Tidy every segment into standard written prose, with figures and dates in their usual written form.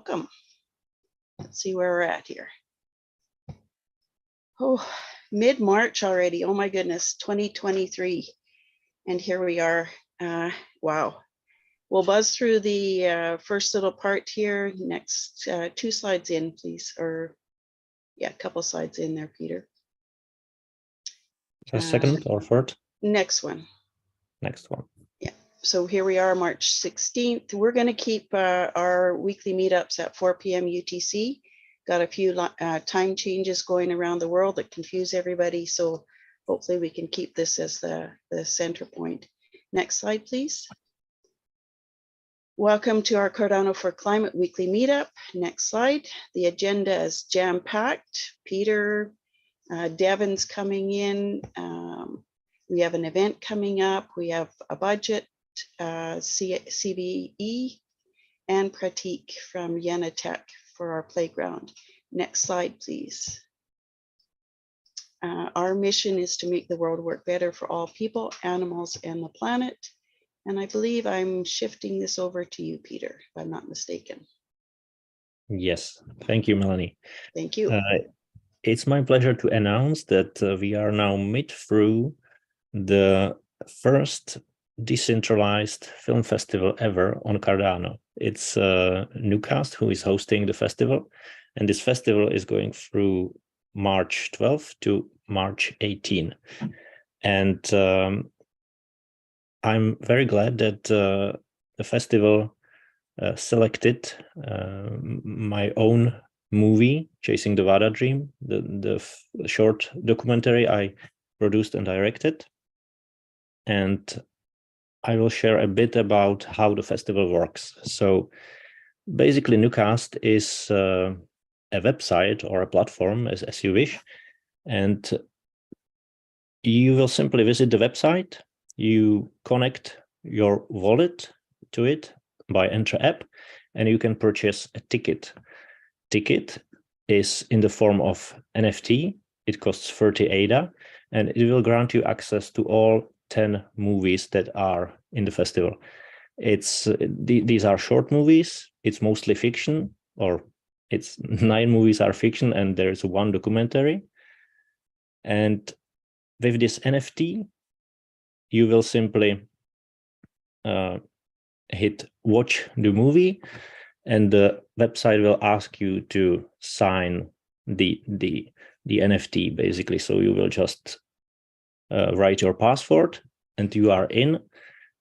welcome. Let's see where we're at here. Oh, mid-March already. Oh my goodness, 2023. And here we are. Wow. We'll buzz through the first little part here. Next, 2 slides in, please. Or yeah, a couple slides in there, Peter. The second or third? Next one. Next one. Yeah. So here we are, March 16th. We're going to keep our weekly meetups at 4 p.m. UTC. Got a few time changes going around the world that confuse everybody. So hopefully we can keep this as the center point. Next slide, please. Welcome to our Cardano4Climate weekly meetup. Next slide. The agenda is jam-packed. Peter, Devin's coming in. We have an event coming up. We have a budget, CVE, and Prateek from Yenna Tech for our playground. Next slide, please. Our mission is to make the world work better for all people, animals, and the planet. And I believe I'm shifting this over to you, Peter, if I'm not mistaken. Yes, thank you, Melanie. Thank you. It's my pleasure to announce that we are now mid-through the first decentralized film festival ever on Cardano. It's Nucast who is hosting the festival, and this festival is going through March 12th to March 18th. And I'm very glad that the festival selected my own movie, Chasing the Wada Dream, the short documentary I produced and directed. And I will share a bit about how the festival works. So basically, Nucast is a website or a platform, as you wish. And you will simply visit the website. You connect your wallet to it by Enter app, and you can purchase a ticket. Ticket is in the form of NFT. It costs 30 ADA, and it will grant you access to all 10 movies that are in the festival. These are short movies. It's mostly fiction, or it's 9 movies are fiction, and there's 1 documentary. And with this NFT, you will simply hit watch the movie, and the website will ask you to sign the NFT, basically. So you will just write your password, and you are in,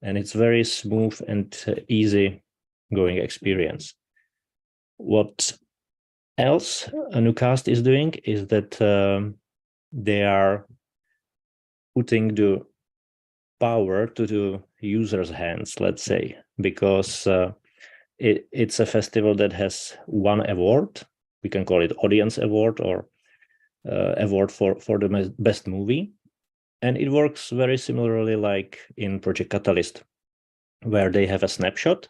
and it's very smooth and easy going experience. What else Nucast is doing is that they are putting the power to the users' hands, let's say, because it's a festival that has 1 award. We can call it audience award or award for the best movie. And it works very similarly like in Project Catalyst, where they have a snapshot,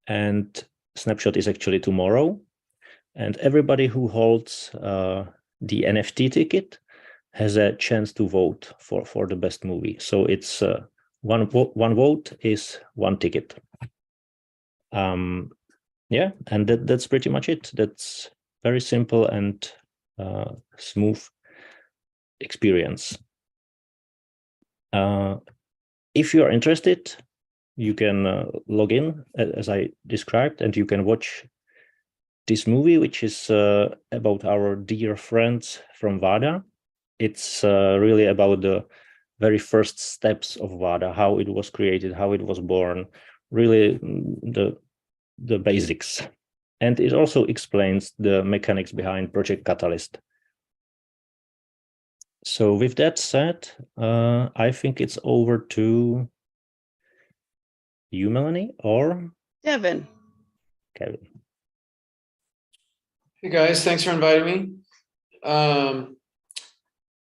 and snapshot is actually tomorrow. And everybody who holds the NFT ticket has a chance to vote for the best movie. So it's one vote is 1 ticket. Yeah, and that's pretty much it. That's very simple and smooth experience. If you are interested, you can log in as I described, and you can watch this movie, which is about our dear friends from Wada. It's really about the very first steps of Wada, how it was created, how it was born, really the basics. And it also explains the mechanics behind Project Catalyst. So with that said, I think it's over to you, Melanie, or Devin. Kevin. Hey guys, thanks for inviting me.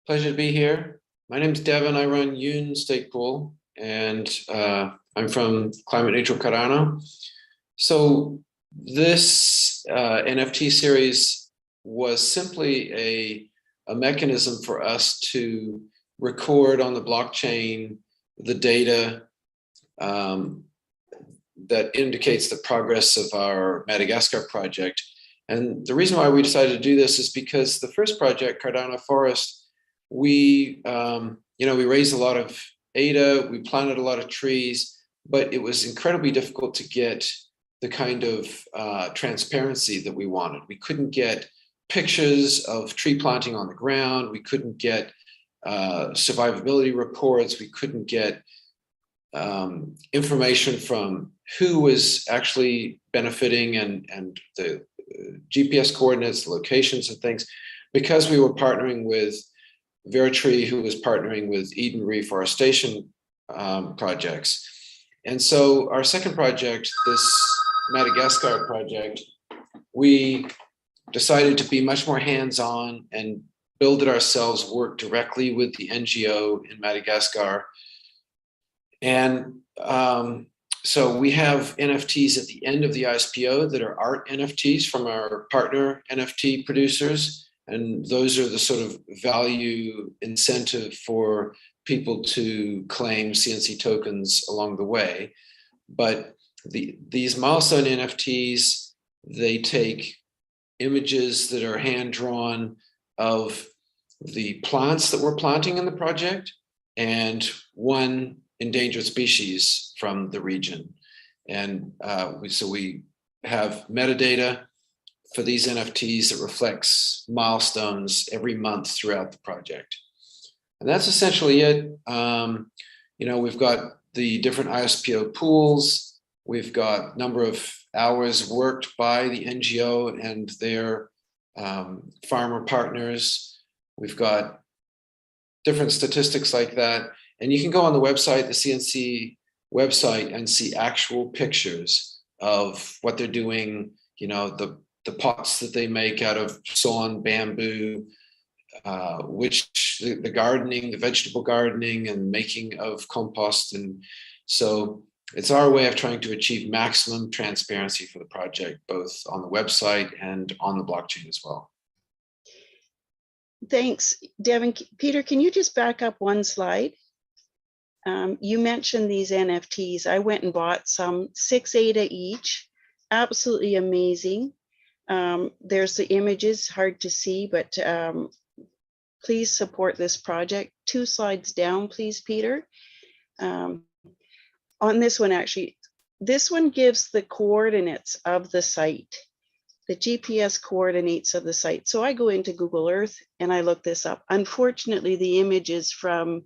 Pleasure to be here. My name is Devin. I run Yoon Stake Pool, and I'm from Climate Neutral Cardano. So this NFT series was simply a mechanism for us to record on the blockchain the data that indicates the progress of our Madagascar project. And the reason why we decided to do this is because the first project, Cardano Forest, we raised a lot of ADA, we planted a lot of trees, but it was incredibly difficult to get the kind of transparency that we wanted. We couldn't get pictures of tree planting on the ground. We couldn't get survivability reports. We couldn't get information from who was actually benefiting and the GPS coordinates, the locations and things, because we were partnering with Veritree, who was partnering with Eden Reforestation projects. And so our second project, this Madagascar project, we decided to be much more hands-on and build it ourselves, work directly with the NGO in Madagascar. And so we have NFTs at the end of the ISPO that are art NFTs from our partner NFT producers. And those are the sort of value incentive for people to claim CNC tokens along the way. But these milestone NFTs, they take images that are hand-drawn of the plants that we're planting in the project and one endangered species from the region. And so we have metadata for these NFTs that reflects milestones every month throughout the project. And that's essentially it. We've got the different ISPO pools. We've got number of hours worked by the NGO and their farmer partners. We've got different statistics like that. And you can go on the website, the CNC website, and see actual pictures of what they're doing, the pots that they make out of sawn bamboo, the gardening, the vegetable gardening and making of compost. And so it's our way of trying to achieve maximum transparency for the project, both on the website and on the blockchain as well. Thanks, Devin. Peter, can you just back up one slide? You mentioned these NFTs. I went and bought some, 6 ADA each, absolutely amazing. There's the images, hard to see, but please support this project. 2 slides down, please, Peter. On this one, actually, this one gives the coordinates of the site, the GPS coordinates of the site. So I go into Google Earth and I look this up. Unfortunately, the image is from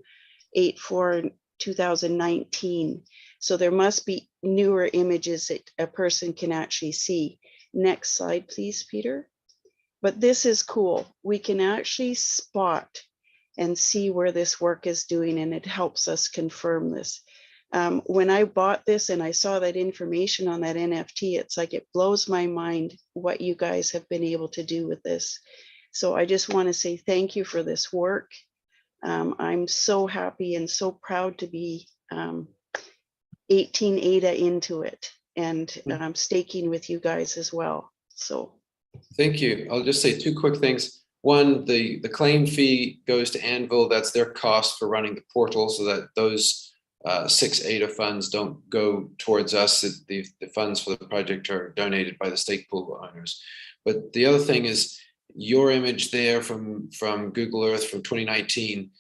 8/4/2019. So there must be newer images that a person can actually see. Next slide, please, Peter. But this is cool. We can actually spot and see where this work is doing, and it helps us confirm this. When I bought this and I saw that information on that NFT, it's like it blows my mind what you guys have been able to do with this. So I just want to say thank you for this work. I'm so happy and so proud to be 18 ADA into it and staking with you guys as well. So thank you. I'll just say 2 quick things. One, the claim fee goes to Anvil. That's their cost for running the portal, so that those 6 ADA funds don't go towards us. The funds for the project are donated by the stake pool owners. But the other thing is your image there from Google Earth from 2019,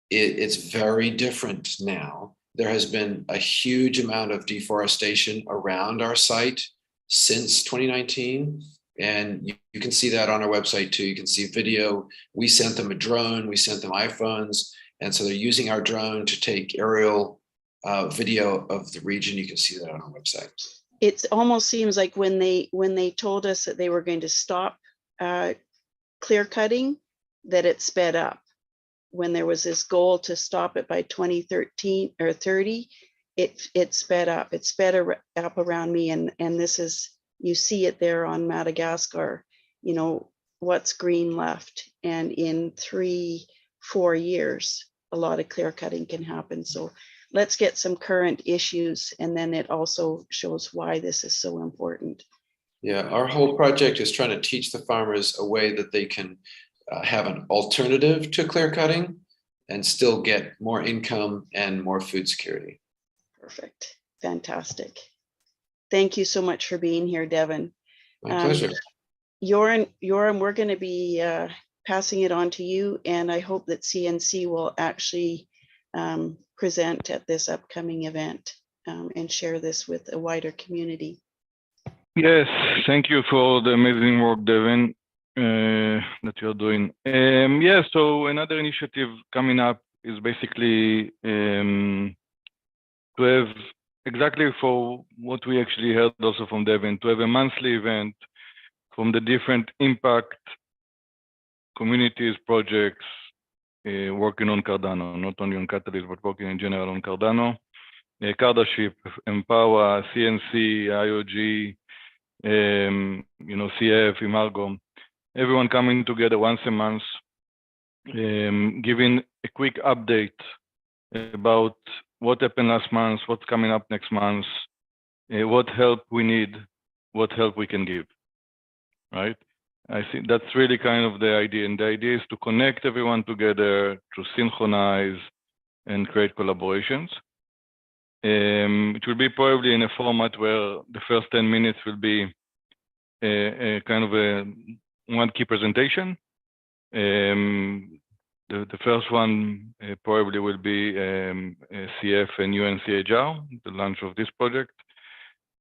it's very different now. There has been a huge amount of deforestation around our site since 2019. And you can see that on our website too. You can see video. We sent them a drone, we sent them iPhones. And so they're using our drone to take aerial video of the region. You can see that on our website. It almost seems like when they told us that they were going to stop clear cutting, that it sped up. When there was this goal to stop it by 2013 or 30, it sped up. It sped up around me, and this is, you see it there on Madagascar. What's green left, and in 3-4 years, a lot of clear cutting can happen. So let's get some current issues, and then it also shows why this is so important. Yeah, our whole project is trying to teach the farmers a way that they can have an alternative to clear cutting and still get more income and more food security. Perfect. Fantastic. Thank you so much for being here, Devin. My pleasure. Yoram, we're going to be passing it on to you, and I hope that CNC will actually present at this upcoming event and share this with a wider community. Yes, thank you for the amazing work, Devin, that you're doing. Yeah, so another initiative coming up is basically to have, exactly for what we actually heard also from Devin, to have a monthly event from the different impact communities, projects working on Cardano, not only on Catalyst, but working in general on Cardano. Cardaship, Empower, CNC, IOG, CF, Imargo, everyone coming together once a month, giving a quick update about what happened last month, what's coming up next month, what help we need, what help we can give, right? I think that's really kind of the idea. And the idea is to connect everyone together, to synchronize and create collaborations. It will be probably in a format where the first 10 minutes will be a kind of one key presentation. The first one probably will be CF and UNCHR, the launch of this project.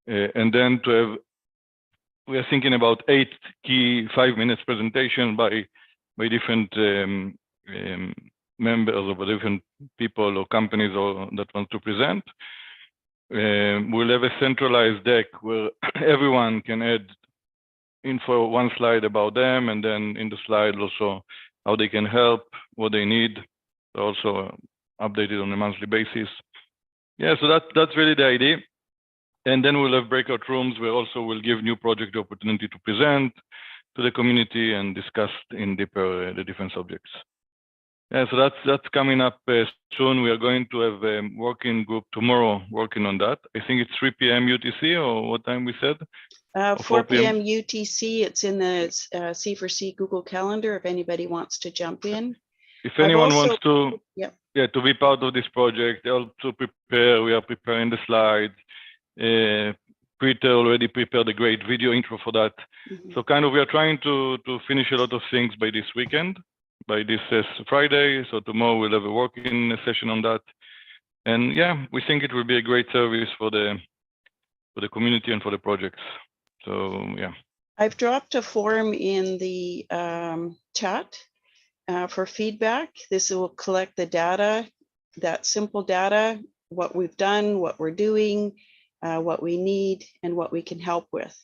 And then to have, we are thinking about 8 key 5 minutes presentation by different members or different people or companies that want to present. We'll have a centralized deck where everyone can add info, one slide about them, and then in the slide also how they can help, what they need, also updated on a monthly basis. Yeah, so that's really the idea. And then we'll have breakout rooms where also we'll give new project the opportunity to present to the community and discuss in deeper the different subjects. Yeah, so that's coming up soon. We are going to have a working group tomorrow working on that. I think it's 3 p.m. UTC, or what time we said? 4 p.m. UTC. It's in the C4C Google Calendar if anybody wants to jump in. If anyone wants to, yep. Yeah, to be part of this project, also prepare. We are preparing the slides. Peter already prepared a great video intro for that. Mm-hmm. So kind of we are trying to finish a lot of things by this weekend, by this Friday. So tomorrow we'll have a working session on that. And yeah, we think it will be a great service for the community and for the projects. So yeah. I've dropped a form in the chat for feedback. This will collect the data, that simple data, what we've done, what we're doing, what we need, and what we can help with.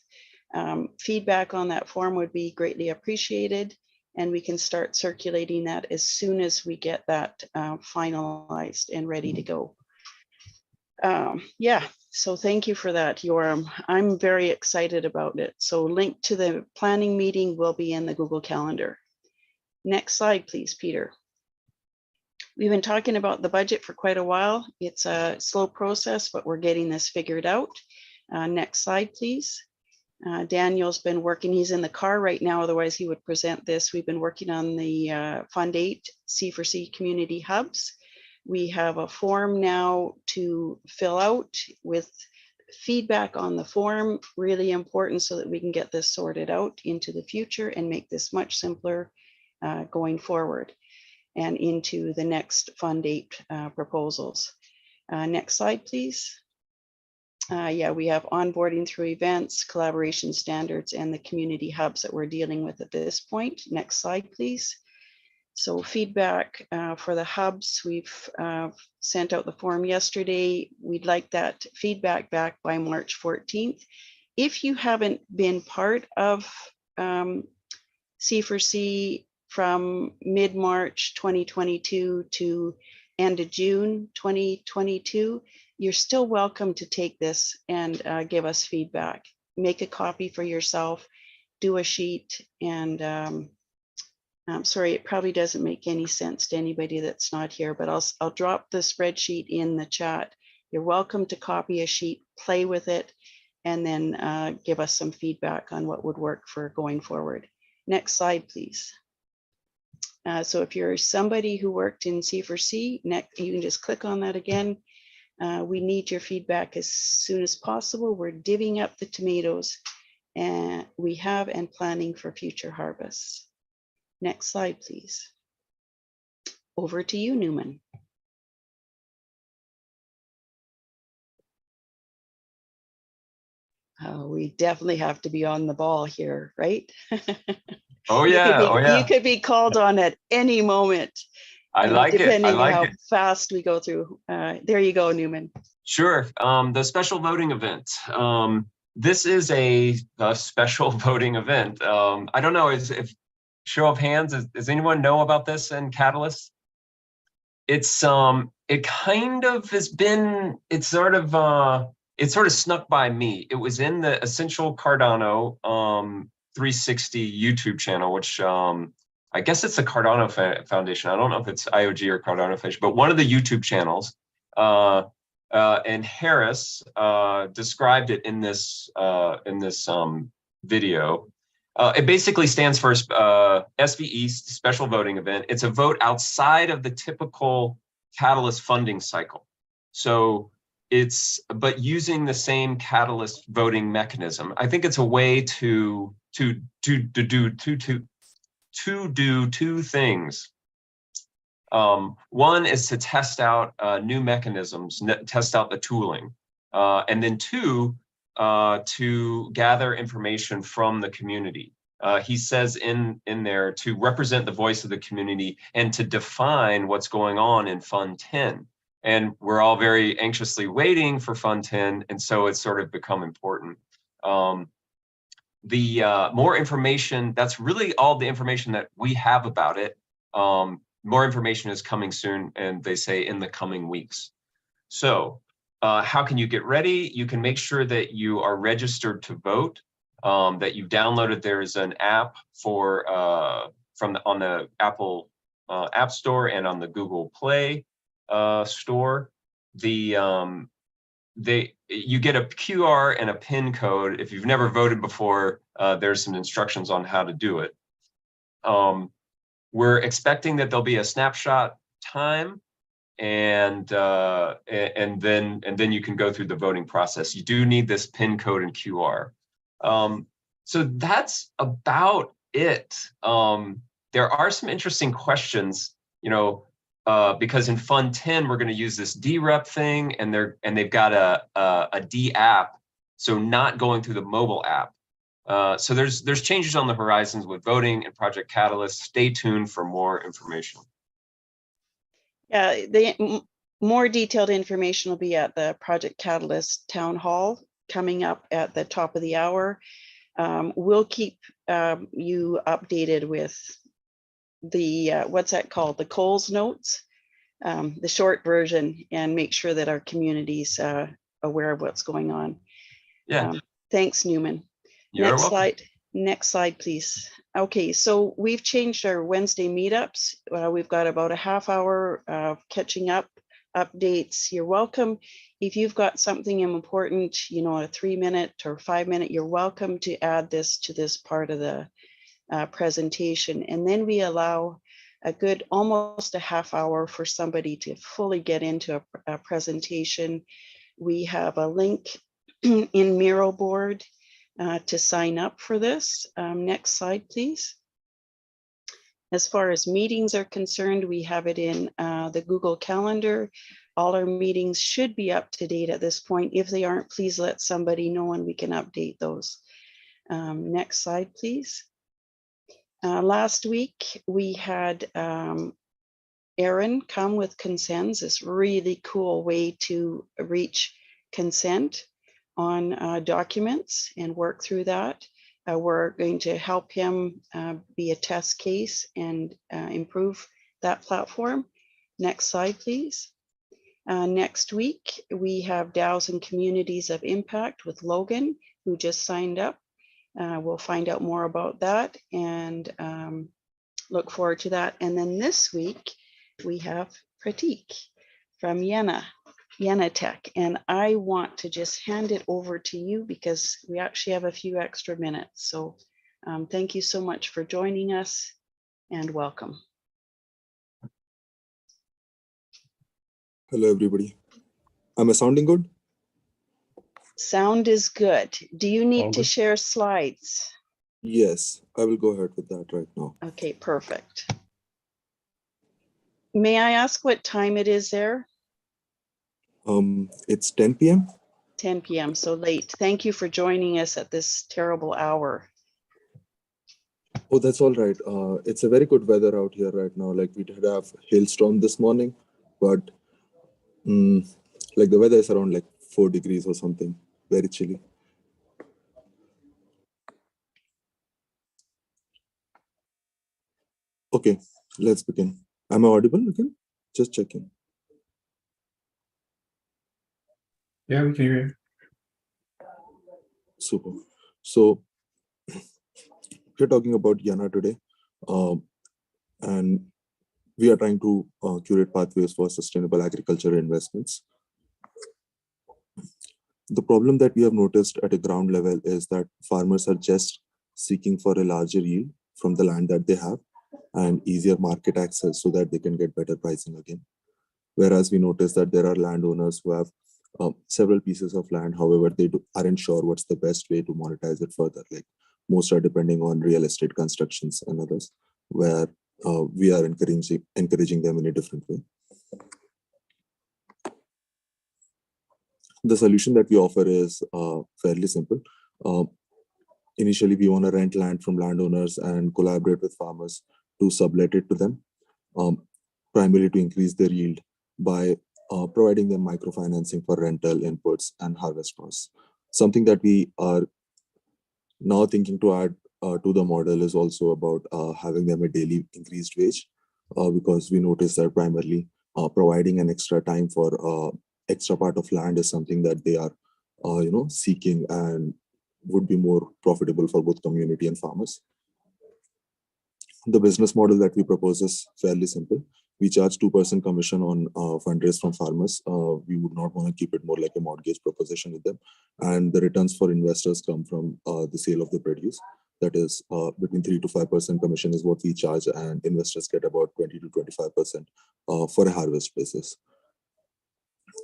Feedback on that form would be greatly appreciated, and we can start circulating that as soon as we get that finalized and ready to go. Yeah, so thank you for that, Yoram. I'm very excited about it. So link to the planning meeting will be in the Google Calendar. Next slide, please, Peter. We've been talking about the budget for quite a while. It's a slow process, but we're getting this figured out. Next slide, please. Daniel's been working, he's in the car right now, otherwise he would present this. We've been working on the Fund 8 C4C community hubs. We have a form now to fill out with feedback on the form, really important so that we can get this sorted out into the future and make this much simpler going forward and into the next Fund 8 proposals. Next slide, please. Yeah, we have onboarding through events, collaboration standards, and the community hubs that we're dealing with at this point. Next slide, please. So feedback for the hubs, we've sent out the form yesterday. We'd like that feedback back by March 14th. If you haven't been part of C4C from mid-March 2022 to end of June 2022, you're still welcome to take this and give us feedback. Make a copy for yourself, do a sheet, and I'm sorry, it probably doesn't make any sense to anybody that's not here, but I'll drop the spreadsheet in the chat. You're welcome to copy a sheet, play with it, and then give us some feedback on what would work for going forward. Next slide, please. So if you're somebody who worked in C4C, you can just click on that again. We need your feedback as soon as possible. We're divvying up the tomatoes and we have and planning for future harvests. Next slide, please. Over to you, Newman. We definitely have to be on the ball here, right? Oh yeah, You could be called on at any moment. I like it. Depending I on like how it. fast we go through. There you go, Newman. Sure. The special voting event. This is a special voting event. I don't know, if show of hands, does anyone know about this in Catalyst? It's it kind of has been, it sort of snuck by me. It was in the Essential Cardano 360 YouTube channel, which I guess it's the Cardano Foundation. I don't know if it's IOG or Cardano Foundation, but one of the YouTube channels. And Harris described it in this video. It basically stands for SVE, Special Voting Event. It's a vote outside of the typical Catalyst funding cycle. So but using the same Catalyst voting mechanism. I think it's a way to do two things. One is to test out new mechanisms, test out the tooling, and then two, to gather information from the community. He says in there to represent the voice of the community and to define what's going on in Fund 10. And we're all very anxiously waiting for Fund 10, and so it's sort of become important. The more information, that's really all the information that we have about it. More information is coming soon, and they say in the coming weeks. So how can you get ready? You can make sure that you are registered to vote, that you've downloaded. There's an app for on the Apple App Store and on the Google Play Store. You get a QR and a PIN code. If you've never voted before, there's some instructions on how to do it. We're expecting that there'll be a snapshot time, and then you can go through the voting process. You do need this PIN code and QR. So that's about it. There are some interesting questions, because in Fund 10 we're going to use this DREP thing, and they've got a D app, so not going through the mobile app. So there's changes on the horizons with voting and Project Catalyst. Stay tuned for more information. Yeah, the more detailed information will be at the Project Catalyst Town Hall coming up at the top of the hour. We'll keep you updated with the, what's that called? The Coles notes, the short version, and make sure that our community's aware of what's going on. Yeah. Thanks, Newman. You're welcome. Next slide, please. Okay, so we've changed our Wednesday meetups. We've got about a half hour of catching up, updates. You're welcome. If you've got something important, a 3-minute or 5-minute, you're welcome to add this to this part of the presentation. And then we allow a good almost a half hour for somebody to fully get into a presentation. We have a link in Miro board to sign up for this. Next slide, please. As far as meetings are concerned, we have it in the Google Calendar. All our meetings should be up to date at this point. If they aren't, please let somebody know and we can update those. Next slide, please. Last week, we had Aaron come with consents, this really cool way to reach consent on documents and work through that. We're going to help him be a test case and improve that platform. Next slide, please. Next week, we have DAOs and Communities of Impact with Logan, who just signed up. We'll find out more about that and look forward to that. And then this week, we have Prateek from Yenna Tech. And I want to just hand it over to you because we actually have a few extra minutes. So thank you so much for joining us and welcome. Hello, everybody. Am I sounding good? Sound is good. Do you need All to good. share slides? Yes, I will go ahead with that right now. Okay, perfect. May I ask what time it is there? It's 10 p.m. 10 p.m. So late. Thank you for joining us at this terrible hour. Oh, that's all right. It's a very good weather out here right now. Like we did have hailstorm this morning, but like the weather is around like 4 degrees or something, very chilly. Okay, let's begin. Am I audible again? Just checking. Yeah, we can hear you. Super. So we're talking about Yenna today, and we are trying to curate pathways for sustainable agriculture investments. The problem that we have noticed at a ground level is that farmers are just seeking for a larger yield from the land that they have and easier market access so that they can get better pricing again. Whereas we notice that there are landowners who have several pieces of land, however, they aren't sure what's the best way to monetize it further. Like most are depending on real estate constructions and others, where we are encouraging them in a different way. The solution that we offer is fairly simple. Initially, we want to rent land from landowners and collaborate with farmers to sublet it to them, primarily to increase their yield by providing them microfinancing for rental inputs and harvest costs. Something that we are now thinking to add to the model is also about having them a daily increased wage, because we notice that primarily providing an extra time for extra part of land is something that they are seeking and would be more profitable for both community and farmers. The business model that we propose is fairly simple. We charge 2% commission on fundraise from farmers. We would not want to keep it more like a mortgage proposition with them. And the returns for investors come from the sale of the produce. That is between 3 to 5% commission is what we charge, and investors get about 20 to 25% for a harvest basis.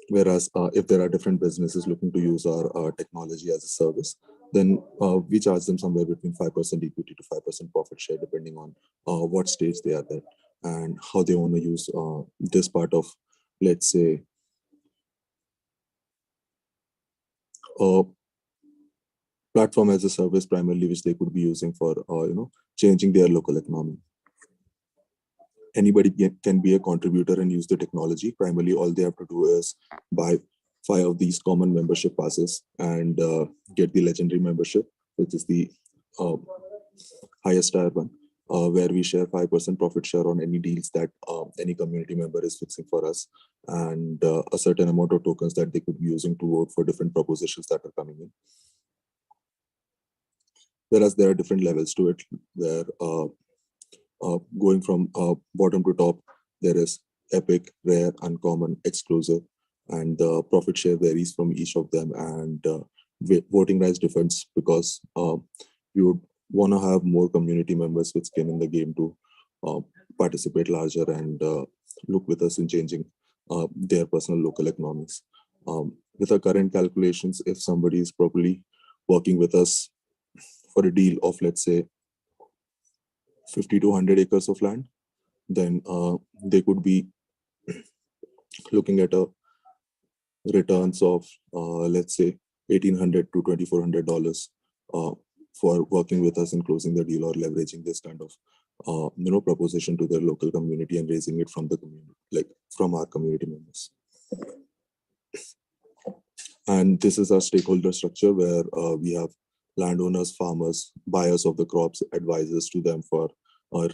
Whereas if there are different businesses looking to use our technology as a service, then we charge them somewhere between 5% equity to 5% profit share, depending on what stage they are at and how they want to use this part of, let's say, platform as a service primarily, which they could be using for changing their local economy. Anybody can be a contributor and use the technology. Primarily, all they have to do is buy 5 of these common membership passes and get the legendary membership, which is the highest tier one, where we share 5% profit share on any deals that any community member is fixing for us, and a certain amount of tokens that they could be using to vote for different propositions that are coming in. Whereas there are different levels to it, where going from bottom to top, there is epic, rare, uncommon, exclusive, and the profit share varies from each of them. And voting rights differs because we would want to have more community members with skin in the game to participate larger and look with us in changing their personal local economies. With our current calculations, if somebody is properly working with us for a deal of, let's say, 50 to 100 acres of land, then they could be looking at a returns of, let's say, $1,800 to $2,400 for working with us and closing the deal or leveraging this kind of proposition to their local community and raising it from the community, like from our community members. And this is our stakeholder structure, where we have landowners, farmers, buyers of the crops, advisors to them for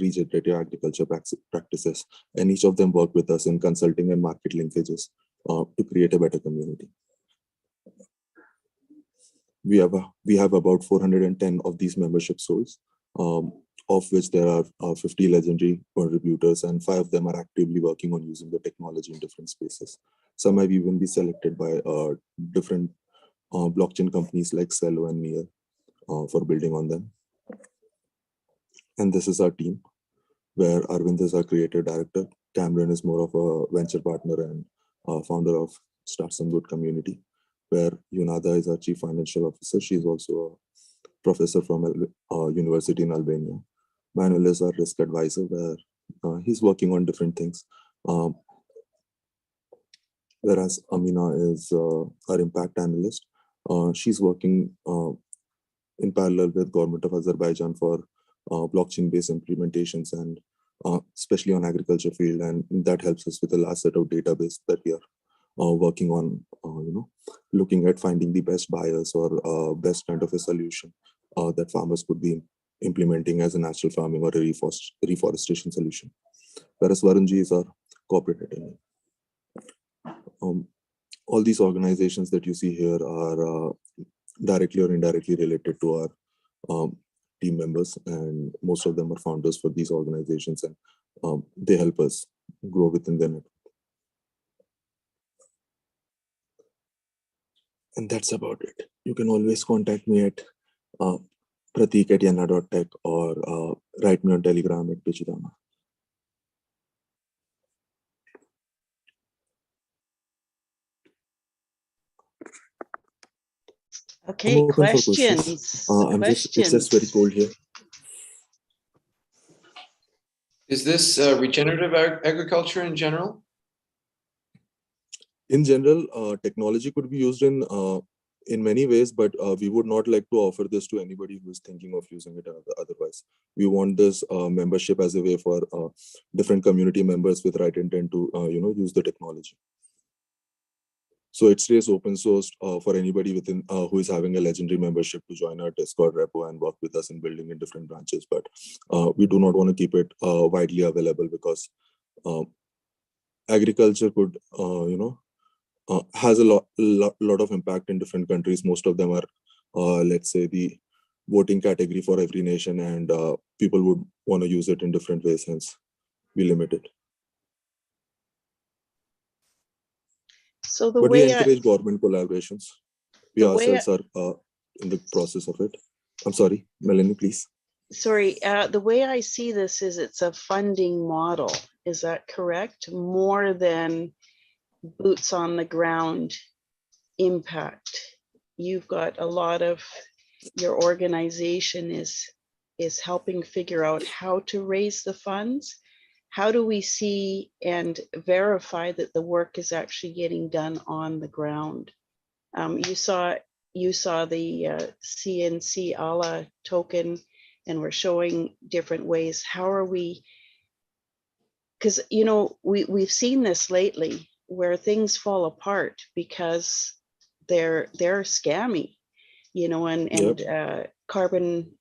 regenerative agriculture practices, and each of them work with us in consulting and market linkages to create a better community. We have about 410 of these membership souls, of which there are 50 legendary contributors, and 5 of them are actively working on using the technology in different spaces. Some have even been selected by different blockchain companies like Celo and Near for building on them. And this is our team, where Arvind is our creative director. Cameron is more of a venture partner and founder of start some good community, where Yunada is our Chief Financial Officer. She's also a professor from a university in Albania. Manuel is our risk advisor, where he's working on different things. Whereas Amina is our impact analyst. She's working in parallel with Government of Azerbaijan for blockchain-based implementations, and especially on agriculture field, and that helps us with a large set of database that we are working on, looking at finding the best buyers or best kind of a solution that farmers could be implementing as a natural farming or a reforestation solution. Whereas Varunji is our corporate attorney. All these organizations that you see here are directly or indirectly related to our team members, and most of them are founders for these organizations, and they help us grow within the network. And that's about it. You can always contact me at Prateek@yenna.tech or write me on Telegram at Pichidama. Okay, questions. It's just very cold here. Is this regenerative agriculture in general? In general, technology could be used in many ways, but we would not like to offer this to anybody who is thinking of using it otherwise. We want this membership as a way for different community members with right intent to use the technology. So it stays open sourced for anybody within who is having a legendary membership to join our Discord repo and work with us in building in different branches. But we do not want to keep it widely available, because agriculture could, has a lot of impact in different countries. Most of them are, let's say, the voting category for every nation, and people would want to use it in different ways. Hence, we limit it. So the but way we encourage government collaborations. We ourselves are in the process of it. I'm sorry, Melanie, please. Sorry, the way I see this is it's a funding model. Is that correct? More than boots on the ground impact. You've got a lot of your organization is helping figure out how to raise the funds. How do we see and verify that the work is actually getting done on the ground? You saw the CNC Ala token, and we're showing different ways. How are we? Because we've seen this lately, where things fall apart because they're scammy, and carbon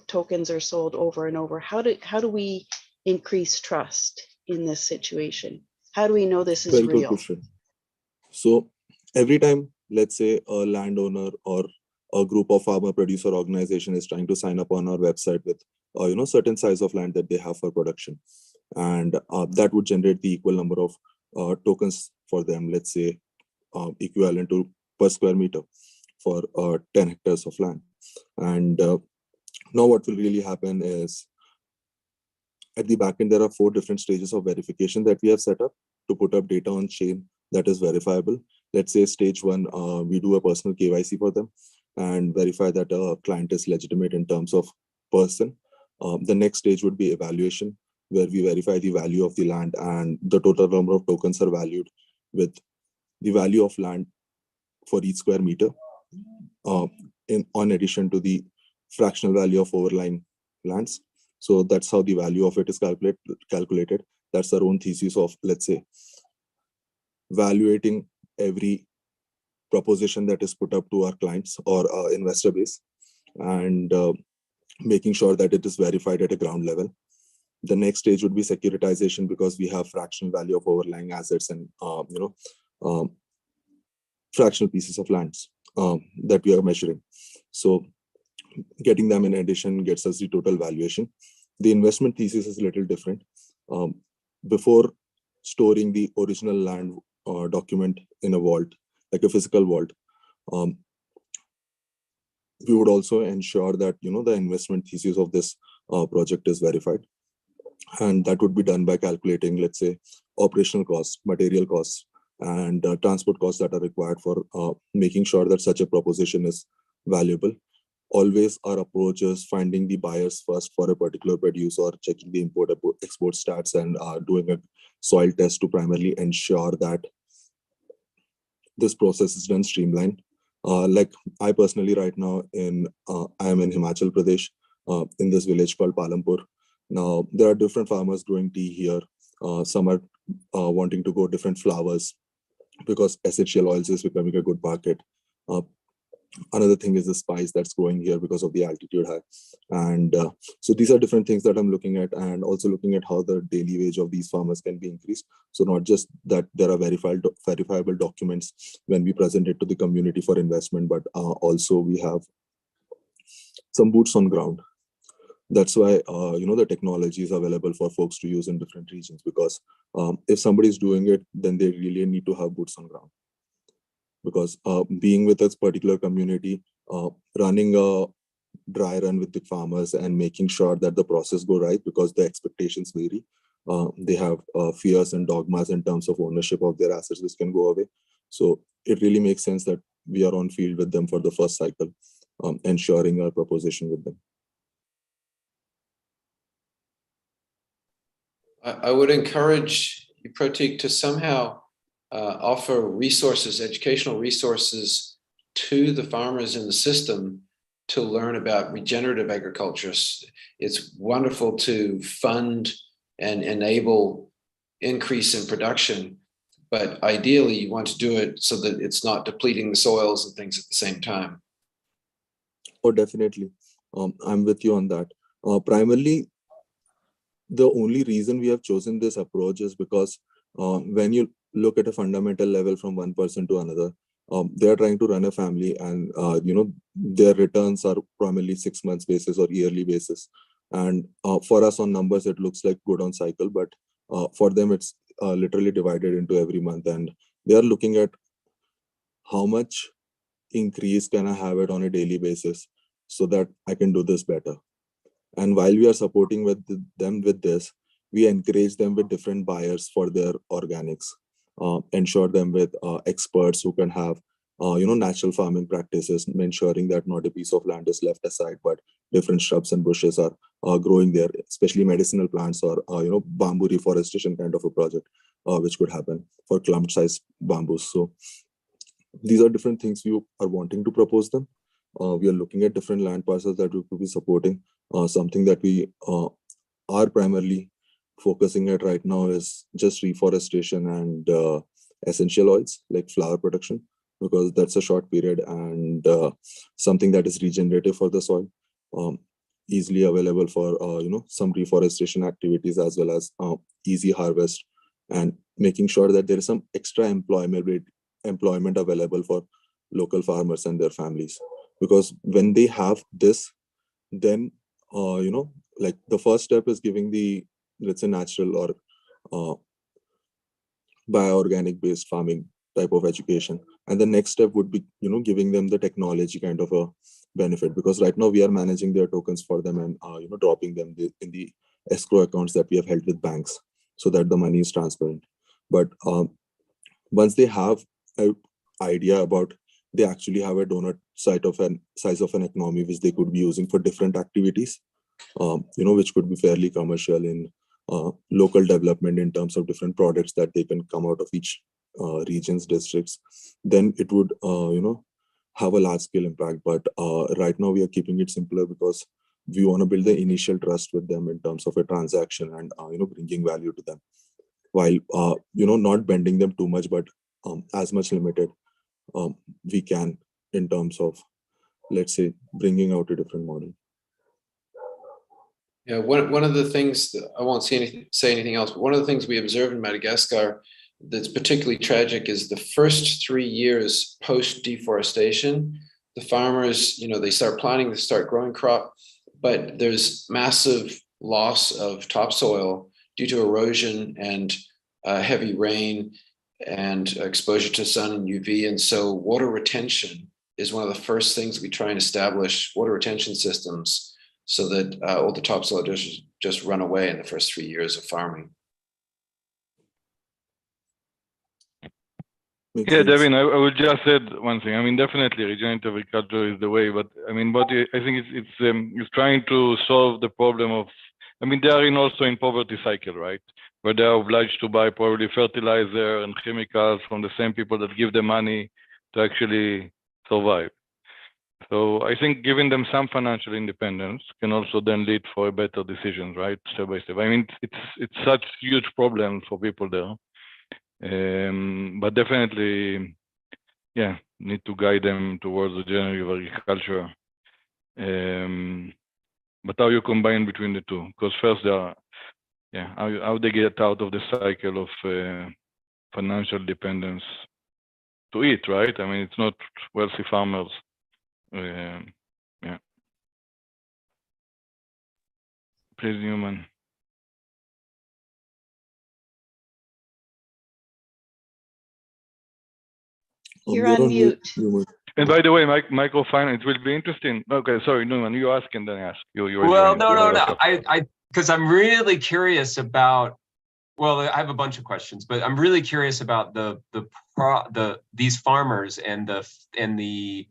tokens are sold over and over. How do we increase trust in this situation? How do we know this is Very real? Good question. So every time, let's say, a landowner or a group of farmer producer organization is trying to sign up on our website with certain size of land that they have for production, and that would generate the equal number of tokens for them, let's say equivalent to per square meter for 10 hectares of land. And now what will really happen is, at the back end, there are 4 different stages of verification that we have set up to put up data on chain that is verifiable. Let's say stage 1, we do a personal KYC for them and verify that a client is legitimate in terms of person. The next stage would be evaluation, where we verify the value of the land, and the total number of tokens are valued with the value of land for each square meter, on addition to the fractional value of overlying lands. So that's how the value of it is calculated. That's our own thesis of, let's say, evaluating every proposition that is put up to our clients or investor base, and making sure that it is verified at a ground level. The next stage would be securitization, because we have fractional value of overlying assets and fractional pieces of lands that we are measuring. So getting them in addition gets us the total valuation. The investment thesis is a little different. Before storing the original land document in a vault, like a physical vault, we would also ensure that the investment thesis of this project is verified, and that would be done by calculating, let's say, operational costs, material costs, and transport costs that are required for making sure that such a proposition is valuable. Always our approach is finding the buyers first for a particular produce, or checking the import-export stats, and doing a soil test to primarily ensure that this process is done streamlined. Like I personally right now I am in Himachal Pradesh, in this village called Palampur. Now there are different farmers growing tea here. Some are wanting to grow different flowers because essential oils is becoming a good market. Another thing is the spice that's growing here because of the altitude high. And so these are different things that I'm looking at, and also looking at how the daily wage of these farmers can be increased. So not just that there are verifiable documents when we present it to the community for investment, but also we have some boots on ground. That's why the technology is available for folks to use in different regions, because if somebody's doing it, then they really need to have boots on ground. Because being with this particular community, running a dry run with the farmers and making sure that the process go right, because the expectations vary. They have fears and dogmas in terms of ownership of their assets, which can go away. So it really makes sense that we are on field with them for the first cycle, ensuring our proposition with them. I would encourage you, Prateek, to somehow offer resources, educational resources to the farmers in the system to learn about regenerative agriculture. It's wonderful to fund and enable increase in production, but ideally you want to do it so that it's not depleting the soils and things at the same time. Oh, definitely. I'm with you on that. Primarily, the only reason we have chosen this approach is because when you look at a fundamental level from one person to another, they are trying to run a family, and their returns are primarily 6 months basis or yearly basis. And for us on numbers, it looks like good on cycle, but for them, it's literally divided into every month, and they are looking at how much increase can I have it on a daily basis so that I can do this better. And while we are supporting them with this, we encourage them with different buyers for their organics, ensure them with experts who can have natural farming practices, ensuring that not a piece of land is left aside, but different shrubs and bushes are growing there, especially medicinal plants or bamboo reforestation kind of a project, which could happen for clump size bamboos. So these are different things we are wanting to propose them. We are looking at different land parcels that we could be supporting. Something that we are primarily focusing at right now is just reforestation and essential oils like flower production, because that's a short period and something that is regenerative for the soil, easily available for some reforestation activities, as well as easy harvest, and making sure that there is some extra employment available for local farmers and their families. Because when they have this, then like the first step is giving the, let's say, natural or bioorganic based farming type of education, and the next step would be giving them the technology kind of a benefit, because right now we are managing their tokens for them and dropping them in the escrow accounts that we have held with banks, so that the money is transparent. But once they have an idea about, they actually have a donut size of an economy which they could be using for different activities, which could be fairly commercial in local development in terms of different products that they can come out of each regions, districts, then it would have a large scale impact. But right now we are keeping it simpler because we want to build the initial trust with them in terms of a transaction and bringing value to them, while not bending them too much, but as much limited we can in terms of, let's say, bringing out a different model. Yeah, one of the things that I won't say anything else, but one of the things we observe in Madagascar that's particularly tragic is the first 3 years post deforestation, the farmers, they start planting, they start growing crop, but there's massive loss of topsoil due to erosion and heavy rain and exposure to sun and UV. And so water retention is one of the first things we try and establish, water retention systems, so that all the topsoil just run away in the first 3 years of farming. Makes Yeah, sense. Devin, I would just add one thing. I mean, definitely regenerative agriculture is the way, but I mean, I think it's trying to solve the problem of, I mean, they are also in poverty cycle, right? Where they are obliged to buy probably fertilizer and chemicals from the same people that give them money to actually survive. So I think giving them some financial independence can also then lead for a better decisions, right? Step by step. I mean, it's such huge problem for people there. But definitely, yeah, need to guide them towards the regenerative agriculture. But how you combine between the two? Because first they are, yeah, how they get out of the cycle of financial dependence to eat, right? I mean, it's not wealthy farmers. Yeah. Please, Newman. You're on mute. Newman. And by the way, microfinance, it will be interesting. Okay, sorry, Newman, you ask and then ask. Well, no. Because I'm really curious about. Well, I have a bunch of questions, but I'm really curious about these farmers and the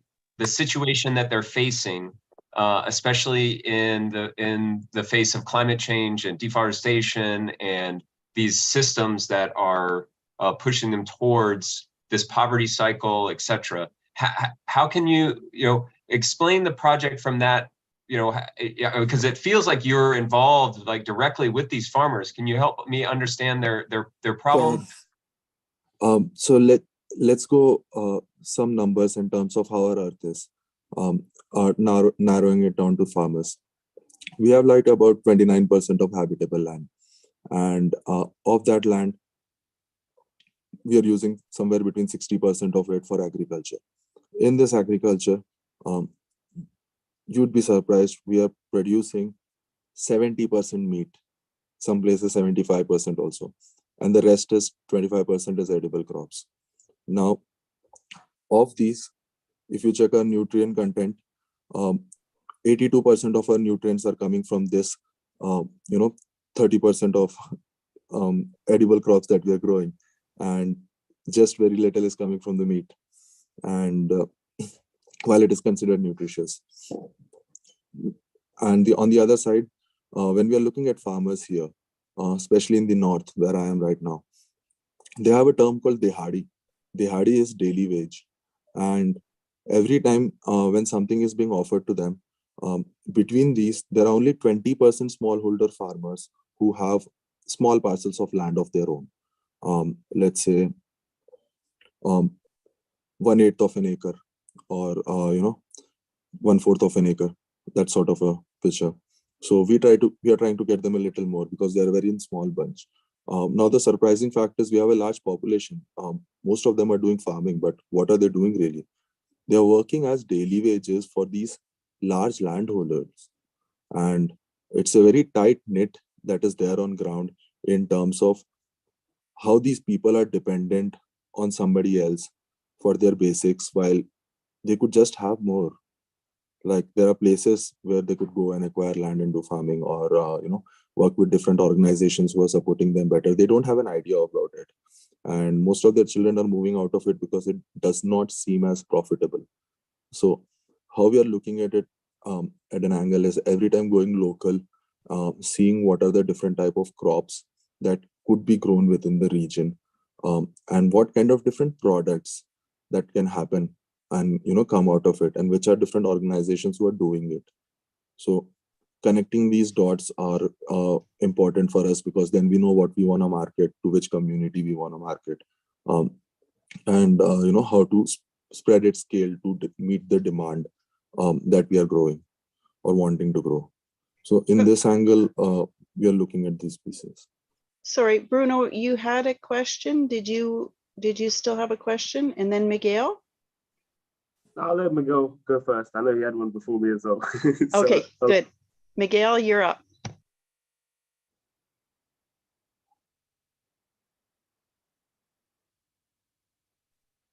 situation that they're facing, especially in the face of climate change and deforestation and these systems that are pushing them towards this poverty cycle, etc. How can you explain the project from that? Because it feels like you're involved like directly with these farmers. Can you help me understand their problem? So let's go some numbers in terms of how our earth is, narrowing it down to farmers. We have like about 29% of habitable land, and of that land, we are using somewhere between 60% of it for agriculture. In this agriculture, you'd be surprised, we are producing 70% meat, some places 75% also, and the rest is 25% is edible crops. Now, of these, if you check our nutrient content, 82% of our nutrients are coming from this, 30% of edible crops that we are growing, and just very little is coming from the meat. And while it is considered nutritious. And on the other side, when we are looking at farmers here, especially in the north where I am right now, they have a term called dehadi. Dehadi is daily wage. And every time when something is being offered to them, between these, there are only 20% smallholder farmers who have small parcels of land of their own. Let's say 1/8 of an acre, or 1/4 of an acre, that sort of a picture. So we are trying to get them a little more because they are very in small bunch. Now the surprising fact is we have a large population. Most of them are doing farming, but what are they doing really? They are working as daily wages for these large landholders, and it's a very tight knit that is there on ground in terms of how these people are dependent on somebody else for their basics, while they could just have more. Like there are places where they could go and acquire land and do farming, or work with different organizations who are supporting them better. They don't have an idea about it, and most of their children are moving out of it because it does not seem as profitable. So how we are looking at it at an angle is every time going local, seeing what are the different type of crops that could be grown within the region, and what kind of different products that can happen and come out of it, and which are different organizations who are doing it. So connecting these dots are important for us, because then we know what we want to market, to which community we want to market, and how to spread its scale to meet the demand that we are growing or wanting to grow. So in this angle, we are looking at these pieces. Sorry, Bruno, you had a question. Did you still have a question? And then Miguel? I'll let Miguel go first. I know he had one before me as well. Okay, good. Miguel, you're up.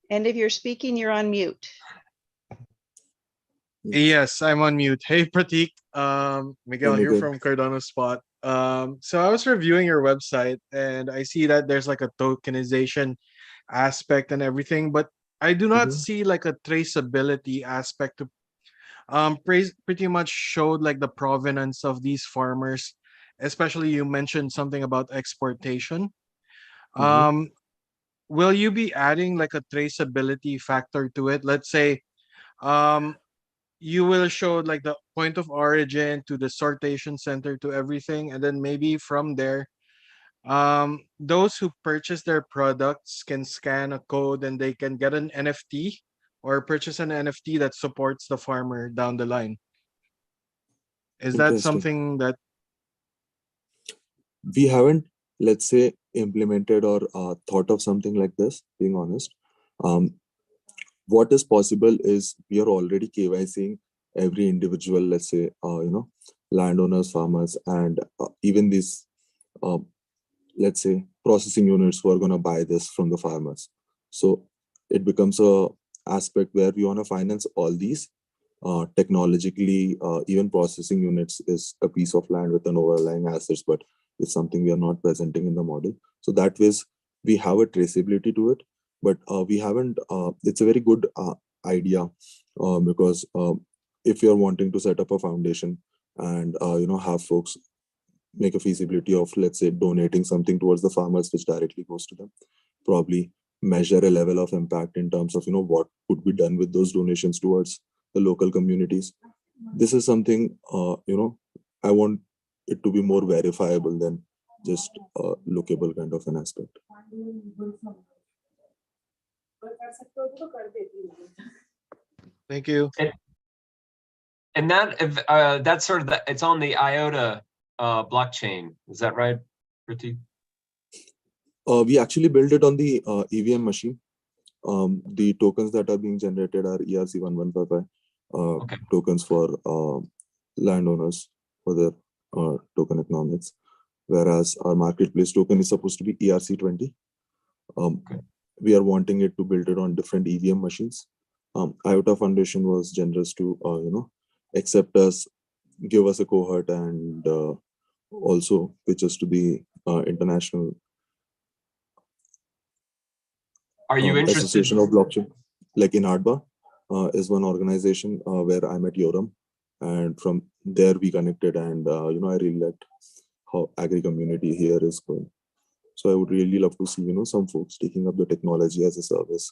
And if you're speaking, you're on mute. Yes, I'm on mute. Hey, Prateek. Miguel here from Cardano Spot. So I was reviewing your website and I see that there's like a tokenization aspect and everything, but I do not see like a traceability aspect to pretty much showed like the provenance of these farmers, especially you mentioned something about exportation. Will you be adding like a traceability factor to it? Let's say um you will show like the point of origin to the sortation center to everything, and then maybe from there those who purchase their products can scan a code and they can get an NFT or purchase an NFT that supports the farmer down the line. Is that Interesting. something that We haven't, let's say, implemented or thought of something like this, being honest. What is possible is we are already KYCing every individual, let's say, landowners, farmers, and even these, let's say, processing units who are going to buy this from the farmers. So it becomes a aspect where we want to finance all these. Technologically, even processing units is a piece of land with an overlying assets, but it's something we are not presenting in the model. So that way, we have a traceability to it, but we haven't. It's a very good idea because if you're wanting to set up a foundation and have folks make a feasibility of, let's say, donating something towards the farmers, which directly goes to them, probably measure a level of impact in terms of what could be done with those donations towards the local communities. This is something I want it to be more verifiable than just a lookable kind of an aspect. Thank you. And that that's sort of it's on the IOTA blockchain. Is that right, Prateek? We actually built it on the EVM machine. The tokens that are being generated are ERC1155 tokens for landowners for their token economics, whereas our marketplace token is supposed to be ERC20. We are wanting it to build it on different EVM machines. IOTA Foundation was generous to accept us, give us a cohort, and also pitch us to the international Association of Blockchain. Like in Hardba is one organization where I met Yoram, and from there we connected, and I really liked how agri community here is going. So I would really love to see some folks taking up the technology as a service,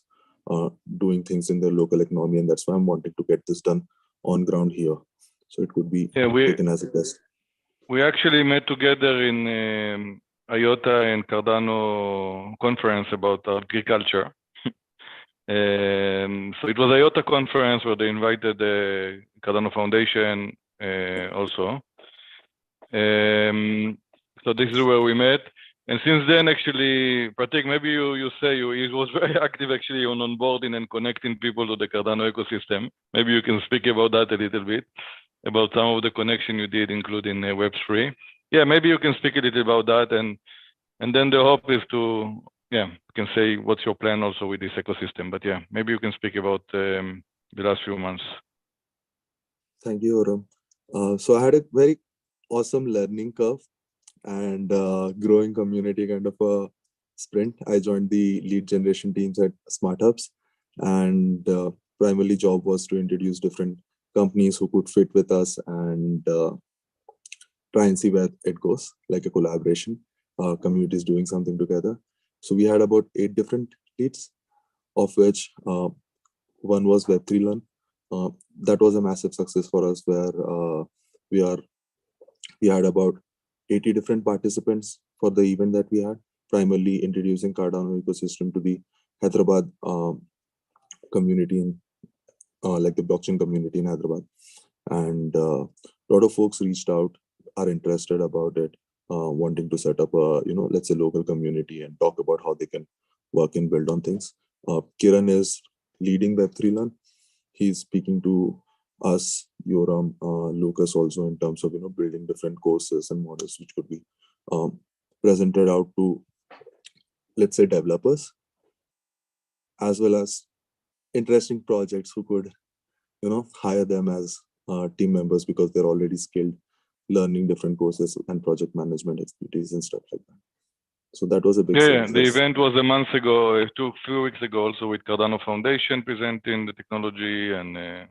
doing things in their local economy, and that's why I'm wanting to get this done on ground here, so it could be taken as a test. We actually met together in IOTA and Cardano conference about agriculture. So it was IOTA conference where they invited the Cardano Foundation also. So this is where we met. And since then, actually, Prateek, maybe you say he was very active actually on onboarding and connecting people to the Cardano ecosystem. Maybe you can speak about that a little bit, about some of the connection you did, including Web3. Yeah, maybe you can speak a little about that. And then the hope is to, you can say what's your plan also with this ecosystem. But yeah, maybe you can speak about the last few months. Thank you, Oram. So I had a very awesome learning curve and growing community kind of a sprint. I joined the lead generation teams at Smart Hubs, and primarily job was to introduce different companies who could fit with us and try and see where it goes, like a collaboration, communities doing something together. So we had about 8 different leads, of which one was Web3 Learn. That was a massive success for us, where we had about 80 different participants for the event that we had, primarily introducing Cardano ecosystem to the Hyderabad community, like the blockchain community in Hyderabad. And a lot of folks reached out, are interested about it, wanting to set up a, let's say, local community and talk about how they can work and build on things. Kiran is leading Web3 Learn. He's speaking to us, Yoram, Lucas also, in terms of building different courses and models which could be presented out to, let's say, developers, as well as interesting projects who could hire them as team members because they're already skilled, learning different courses and project management expertise and stuff like that. So that was a big Yeah, success. the event was a month ago, a few weeks ago, also with Cardano Foundation presenting the technology, and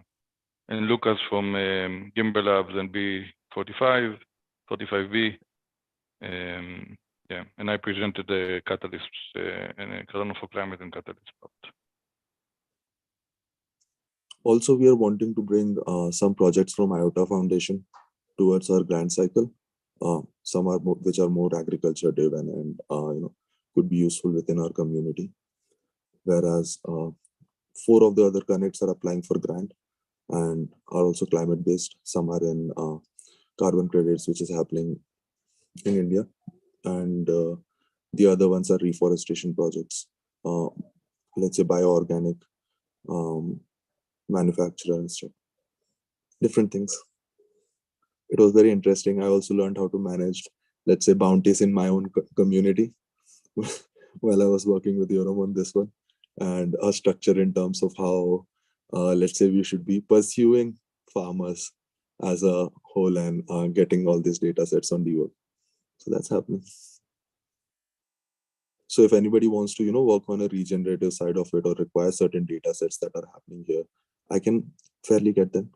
Lucas from Gimbal Labs and B45B. Yeah, and I presented the catalysts and Cardano4Climate and catalyst part. Also, we are wanting to bring some projects from IOTA Foundation towards our grant cycle. Some are which are more agriculture driven and could be useful within our community. Whereas 4 of the other connects are applying for grant and are also climate based. Some are in carbon credits, which is happening in India, and the other ones are reforestation projects. Let's say bioorganic manufacturer and stuff. Different things. It was very interesting. I also learned how to manage, let's say, bounties in my own community while I was working with Yoram on this one, and a structure in terms of how, let's say, we should be pursuing farmers as a whole and getting all these data sets on DWork. So that's happening. So if anybody wants to, work on a regenerative side of it or require certain data sets that are happening here, I can fairly get them.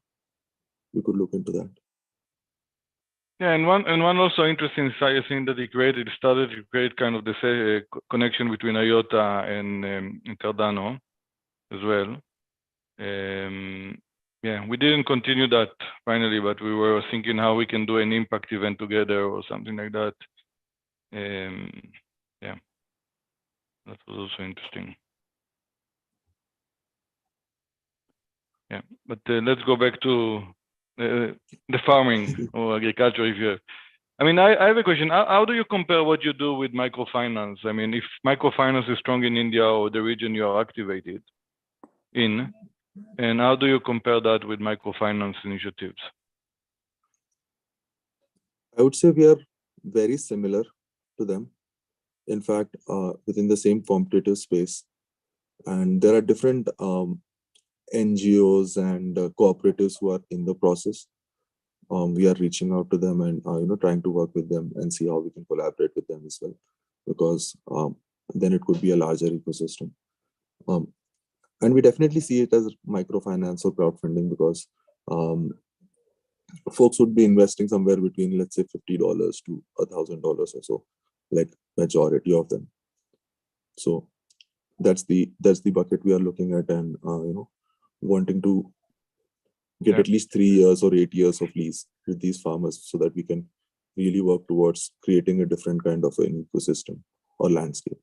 We could look into that. Yeah, and one also interesting side thing that he started to create kind of the connection between IOTA and Cardano as well. Yeah, we didn't continue that finally, but we were thinking how we can do an impact event together or something like that. Yeah, that was also interesting. Yeah, but let's go back to the farming or agriculture. I have a question. How do you compare what you do with microfinance? I mean, if microfinance is strong in India or the region you are activated in, and how do you compare that with microfinance initiatives? I would say we are very similar to them. In fact, within the same competitive space, and there are different NGOs and cooperatives who are in the process. We are reaching out to them and trying to work with them and see how we can collaborate with them as well, because then it could be a larger ecosystem. And we definitely see it as microfinance or crowdfunding, because folks would be investing somewhere between, let's say, $50 to $1,000 or so, like majority of them. So that's the bucket we are looking at, and wanting to get at least 3 years or 8 years of lease with these farmers, so that we can really work towards creating a different kind of an ecosystem or landscape.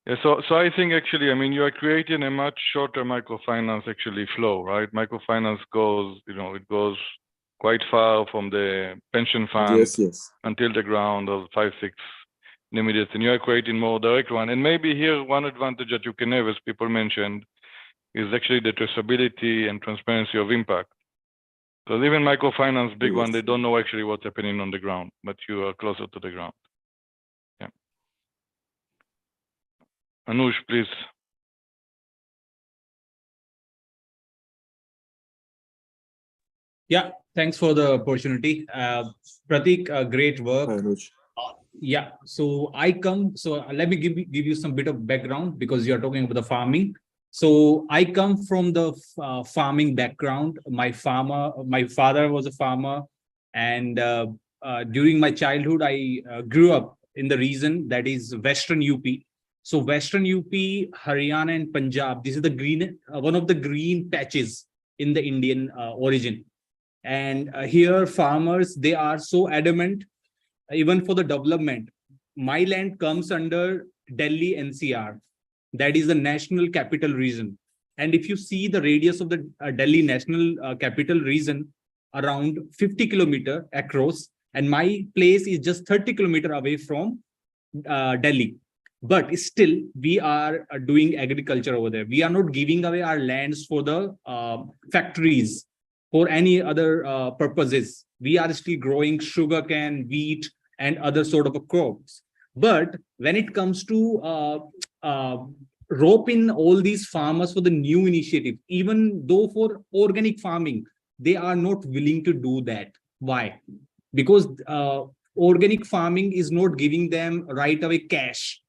Yeah, so I think actually, you are creating a much shorter microfinance actually flow, right? Microfinance goes, it goes quite far from the pension fund until the ground of 5-6 intermediates, and you are creating more direct one. And maybe here one advantage that you can have, as people mentioned, is actually the traceability and transparency of impact. Because even microfinance, big one, they don't know actually what's happening on the ground, but you are closer to the ground. Yeah. Anush, please. Yeah, thanks for the opportunity. Prateek, great work. Hi, Anush. Yeah, so let me give you some bit of background, because you're talking about the farming. So I come from the farming background. My father was a farmer, and during my childhood, I grew up in the region that is Western UP. So Western UP, Haryana, and Punjab. This is the green, one of the green patches in the Indian origin. And here, farmers, they are so adamant, even for the development. My land comes under Delhi NCR. That is the National Capital Region. And if you see the radius of the Delhi National Capital Region, around 50 kilometers across, and my place is just 30 kilometers away from Delhi. But still, we are doing agriculture over there. We are not giving away our lands for the factories or any other purposes. We are still growing sugarcane, wheat, and other sort of crops. But when it comes to rope in all these farmers for the new initiative, even though for organic farming, they are not willing to do that. Why? Because organic farming is not giving them right away cash.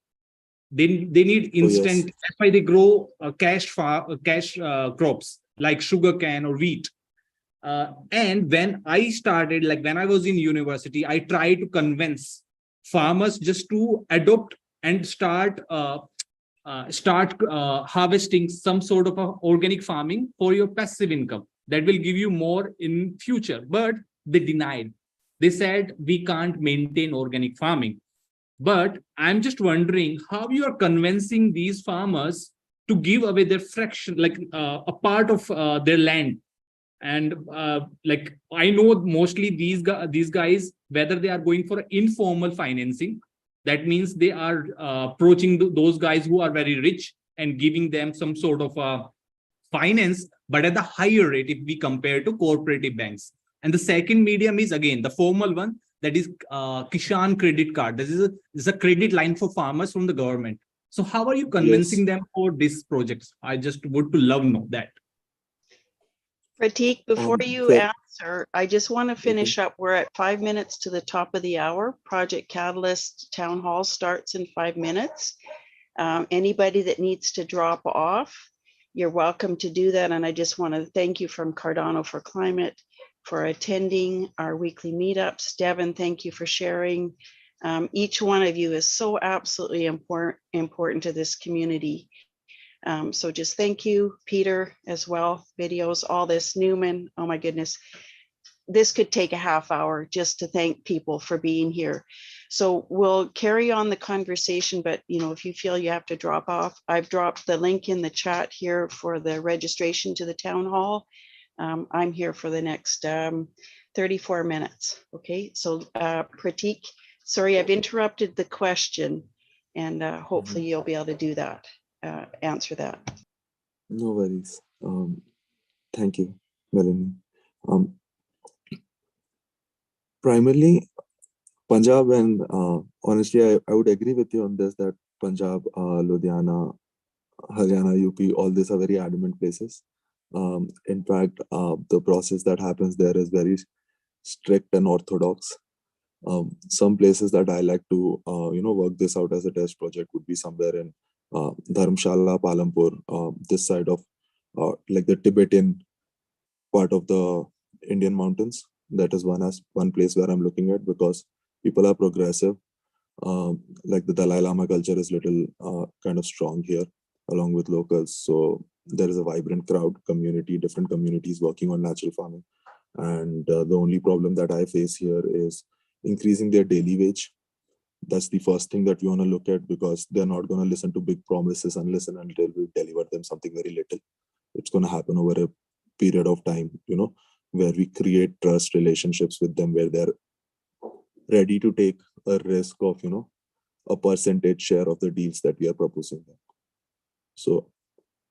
They need instant. That's why they grow cash crops like sugarcane or wheat. And when I started, like when I was in university, I tried to convince farmers just to adopt and start harvesting some sort of organic farming for your passive income that will give you more in future. But they denied. They said we can't maintain organic farming. But I'm just wondering how you are convincing these farmers to give away their fraction, like a part of their land. And like I know mostly these guys, whether they are going for informal financing, that means they are approaching those guys who are very rich and giving them some sort of finance, but at the higher rate if we compare to cooperative banks. And the second medium is again the formal one, that is Kishan credit card. This is a credit line for farmers from the government. So how are you convincing them for these projects? I just would to love know that. Prateek, before you answer, I just want to finish up. We're at 5 minutes to the top of the hour. Project Catalyst Town Hall starts in 5 minutes. Anybody that needs to drop off, you're welcome to do that. And I just want to thank you from Cardano4Climate for attending our weekly meetups. Devin, thank you for sharing. Each one of you is so absolutely important to this community. So just thank you, Peter, as well. Videos, all this, Newman, oh my goodness. This could take a half hour just to thank people for being here. So we'll carry on the conversation, but if you feel you have to drop off, I've dropped the link in the chat here for the registration to the town hall. I'm here for the next 34 minutes. Okay, so Prateek, sorry, I've interrupted the question, and hopefully you'll be able to do that, answer that. No worries. Thank you, Melanie. Primarily, Punjab, and honestly, I would agree with you on this, that Punjab, Ludhiana, Haryana, UP, all these are very adamant places. In fact, the process that happens there is very strict and orthodox. Some places that I like to, work this out as a test project would be somewhere in Dharamshala, Palampur, this side of like the Tibetan part of the Indian mountains. That is one place where I'm looking at, because people are progressive. Like the Dalai Lama culture is little kind of strong here, along with locals. So there is a vibrant crowd, community, different communities working on natural farming. And the only problem that I face here is increasing their daily wage. That's the first thing that we want to look at, because they're not going to listen to big promises unless and until we deliver them something very little. It's going to happen over a period of time, where we create trust relationships with them, where they're ready to take a risk of, a percentage share of the deals that we are proposing them. So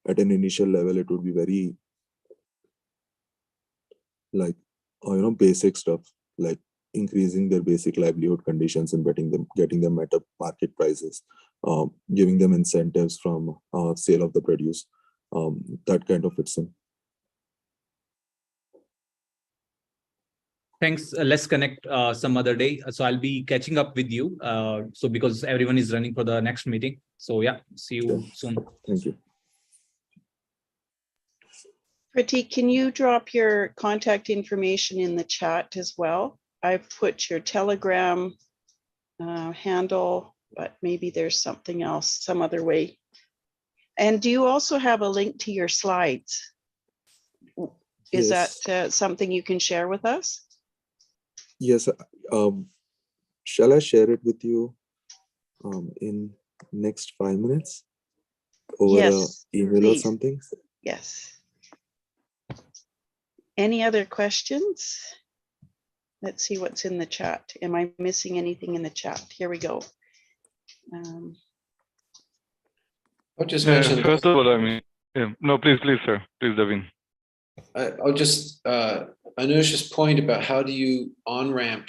at an initial level, it would be very like, basic stuff, like increasing their basic livelihood conditions and getting them at market prices, giving them incentives from sale of the produce. That kind of fits in. Thanks. Let's connect some other day. So I'll be catching up with you. So because everyone is running for the next meeting. So yeah, see you soon. Thank you. Prateek, can you drop your contact information in the chat as well? I've put your Telegram handle, but maybe there's something else, some other way. And do you also have a link to your slides? Is that something you can share with us? Yes. Shall I share it with you in next 5 minutes over an email please. Or something? Yes. Any other questions? Let's see what's in the chat. Am I missing anything in the chat? Here we go. I'll just mention. First of all, no, please, sir. Please, Devin. I'll just, Anush's point about how do you on-ramp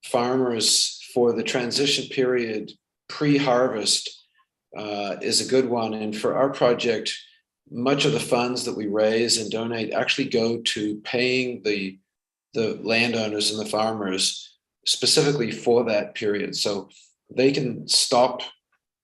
farmers for the transition period pre-harvest is a good one. And for our project, much of the funds that we raise and donate actually go to paying the landowners and the farmers specifically for that period. So they can stop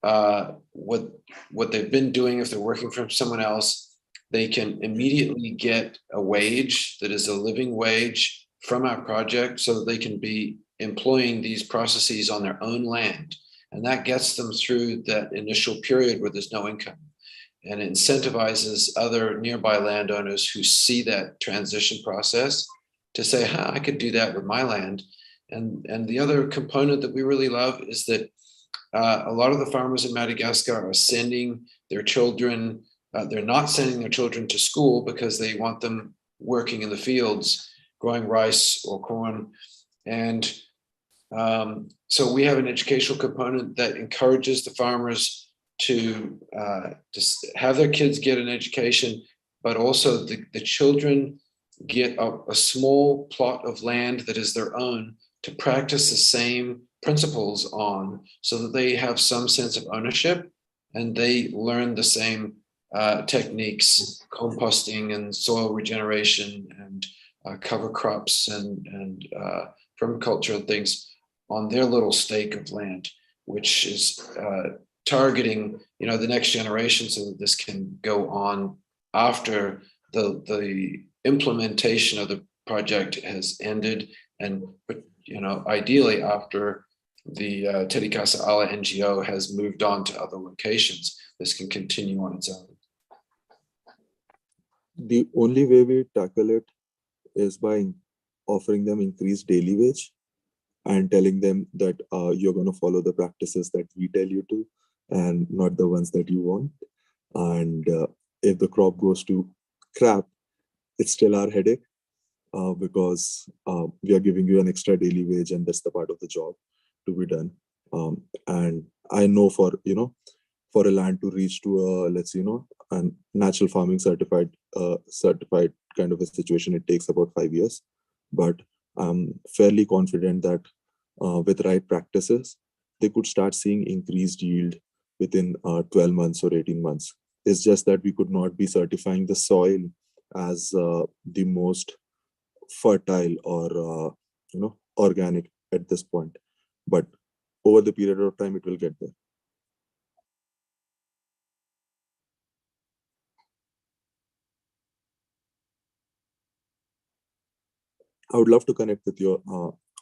what they've been doing. If they're working for someone else, they can immediately get a wage that is a living wage from our project, so that they can be employing these processes on their own land. And that gets them through that initial period where there's no income. And it incentivizes other nearby landowners who see that transition process to say, I could do that with my land. And the other component that we really love is that a lot of the farmers in Madagascar are sending their children, they're not sending their children to school because they want them working in the fields, growing rice or corn. And so we have an educational component that encourages the farmers to have their kids get an education, but also the children get a small plot of land that is their own to practice the same principles on, so that they have some sense of ownership and they learn the same techniques, composting and soil regeneration and cover crops and permaculture and things on their little stake of land, which is targeting, the next generation, so that this can go on after the implementation of the project has ended, and ideally after the Curating Ala NGO has moved on to other locations, this can continue on its own. The only way we tackle it is by offering them increased daily wage and telling them that you're going to follow the practices that we tell you to and not the ones that you want. And if the crop goes to crap, it's still our headache because we are giving you an extra daily wage, and that's the part of the job to be done. And I know for a land to reach to a natural farming certified kind of a situation, it takes about 5 years. But I'm fairly confident that with right practices, they could start seeing increased yield within 12 months or 18 months. It's just that we could not be certifying the soil as the most fertile or organic at this point. But over the period of time, it will get there. I would love to connect with you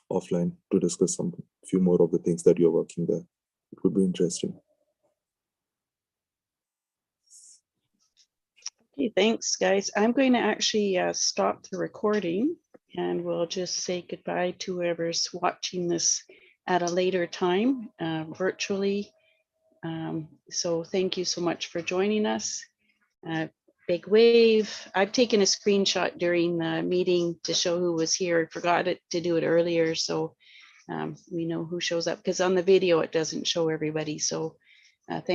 offline to discuss a few more of the things that you're working there. It would be interesting. Okay, thanks, guys. I'm going to actually stop the recording, and we'll just say goodbye to whoever's watching this at a later time virtually. So thank you so much for joining us. Big wave. I've taken a screenshot during the meeting to show who was here. I forgot to do it earlier, so we know who shows up, because on the video it doesn't show everybody. So thank